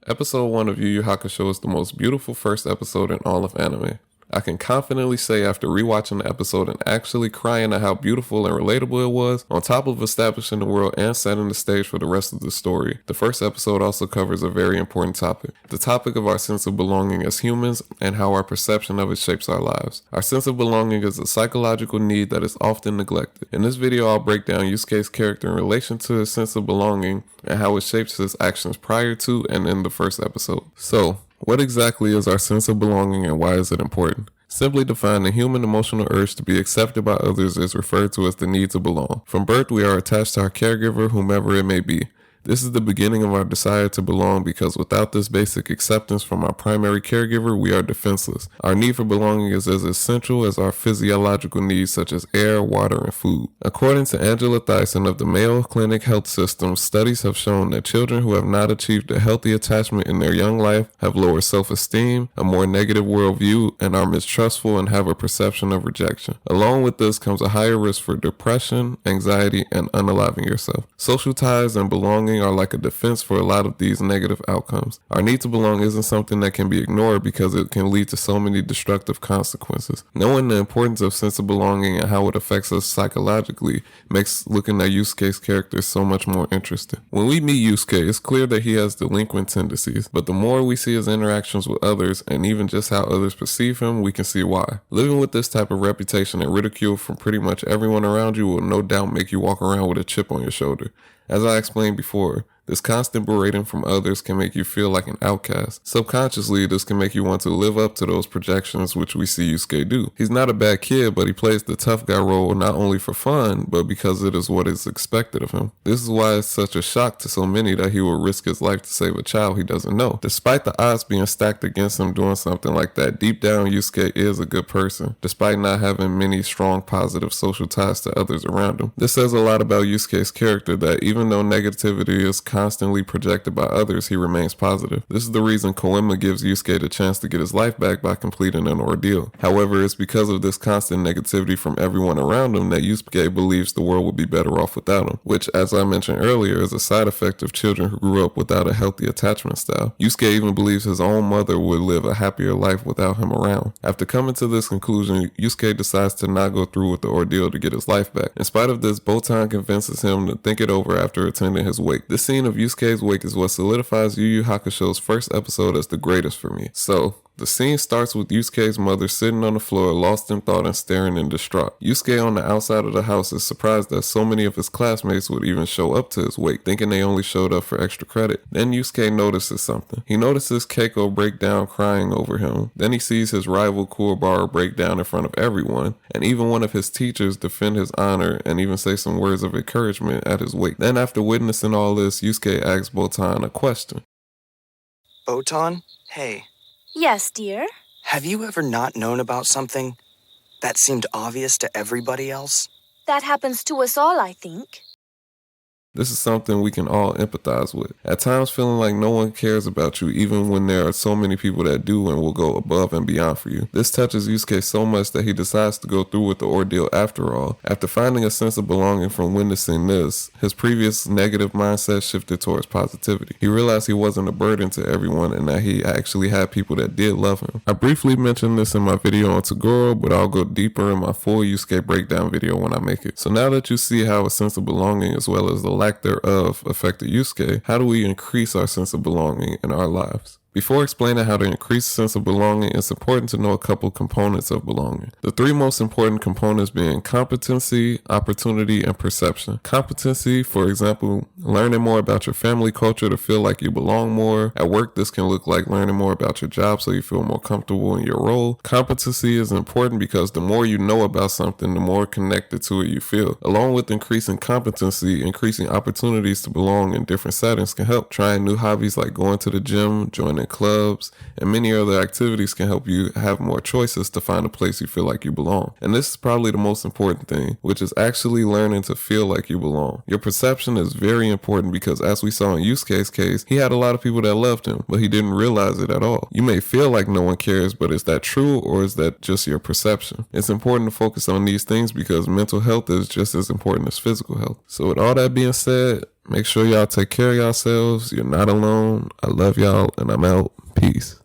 Episode 1 of Yu Yu Hakusho is the most beautiful first episode in all of anime. I can confidently say after rewatching the episode and actually crying at how beautiful and relatable it was, on top of establishing the world and setting the stage for the rest of the story, the first episode also covers a very important topic. The topic of our sense of belonging as humans and how our perception of it shapes our lives. Our sense of belonging is a psychological need that is often neglected. In this video, I'll break down Yusuke's character in relation to his sense of belonging and how it shapes his actions prior to and in the first episode. So, what exactly is our sense of belonging and why is it important? Simply defined, the human emotional urge to be accepted by others is referred to as the need to belong. From birth, we are attached to our caregiver, whomever it may be. This is the beginning of our desire to belong because without this basic acceptance from our primary caregiver, we are defenseless. Our need for belonging is as essential as our physiological needs such as air, water, and food. According to Angela Thyssen of the Mayo Clinic Health System, studies have shown that children who have not achieved a healthy attachment in their young life have lower self-esteem, a more negative worldview, and are mistrustful and have a perception of rejection. Along with this comes a higher risk for depression, anxiety, and unaliving yourself. Social ties and belonging are like a defense for a lot of these negative outcomes. Our need to belong isn't something that can be ignored because it can lead to so many destructive consequences. Knowing the importance of sense of belonging and how it affects us psychologically makes looking at Yusuke's character so much more interesting. When we meet Yusuke, it's clear that he has delinquent tendencies, but the more we see his interactions with others and even just how others perceive him, we can see why. Living with this type of reputation and ridicule from pretty much everyone around you will no doubt make you walk around with a chip on your shoulder. As I explained before, this constant berating from others can make you feel like an outcast. Subconsciously, this can make you want to live up to those projections which we see Yusuke do. He's not a bad kid, but he plays the tough guy role not only for fun, but because it is what is expected of him. This is why it's such a shock to so many that he will risk his life to save a child he doesn't know. Despite the odds being stacked against him doing something like that, deep down Yusuke is a good person, despite not having many strong positive social ties to others around him. This says a lot about Yusuke's character that even though negativity is constantly projected by others, he remains positive. This is the reason Koenma gives Yusuke the chance to get his life back by completing an ordeal. However, it's because of this constant negativity from everyone around him that Yusuke believes the world would be better off without him, which, as I mentioned earlier, is a side effect of children who grew up without a healthy attachment style. Yusuke even believes his own mother would live a happier life without him around. After coming to this conclusion, Yusuke decides to not go through with the ordeal to get his life back. In spite of this, Botan convinces him to think it over after attending his wake. This scene of Yusuke's wake is what solidifies Yu Yu Hakusho's first episode as the greatest for me. So, the scene starts with Yusuke's mother sitting on the floor, lost in thought and staring in distraught. Yusuke on the outside of the house is surprised that so many of his classmates would even show up to his wake, thinking they only showed up for extra credit. Then Yusuke notices something. He notices Keiko break down crying over him. Then he sees his rival Kuwabara break down in front of everyone, and even one of his teachers defend his honor and even say some words of encouragement at his wake. Then after witnessing all this, Yusuke asks Botan a question. Botan? Hey. Yes, dear? Have you ever not known about something that seemed obvious to everybody else? That happens to us all, I think. This is something we can all empathize with. At times feeling like no one cares about you even when there are so many people that do and will go above and beyond for you. This touches Yusuke so much that he decides to go through with the ordeal after all. After finding a sense of belonging from witnessing this, his previous negative mindset shifted towards positivity. He realized he wasn't a burden to everyone and that he actually had people that did love him. I briefly mentioned this in my video on Tagoro, but I'll go deeper in my full Yusuke breakdown video when I make it. So now that you see how a sense of belonging as well as the lack thereof affected Yusuke, how do we increase our sense of belonging in our lives? Before explaining how to increase a sense of belonging, it's important to know a couple components of belonging. The three most important components being competency, opportunity, and perception. Competency, for example, learning more about your family culture to feel like you belong more. At work, this can look like learning more about your job so you feel more comfortable in your role. Competency is important because the more you know about something, the more connected to it you feel. Along with increasing competency, increasing opportunities to belong in different settings can help. Trying new hobbies like going to the gym, joining clubs, and many other activities can help you have more choices to find a place you feel like you belong. And this is probably the most important thing, which is actually learning to feel like you belong. Your perception is very important because as we saw in Yusuke's case, he had a lot of people that loved him, but he didn't realize it at all. You may feel like no one cares, but is that true or is that just your perception? It's important to focus on these things because mental health is just as important as physical health. So with all that being said, Make sure y'all take care of yourselves. You're not alone. I love y'all, and I'm out. Peace.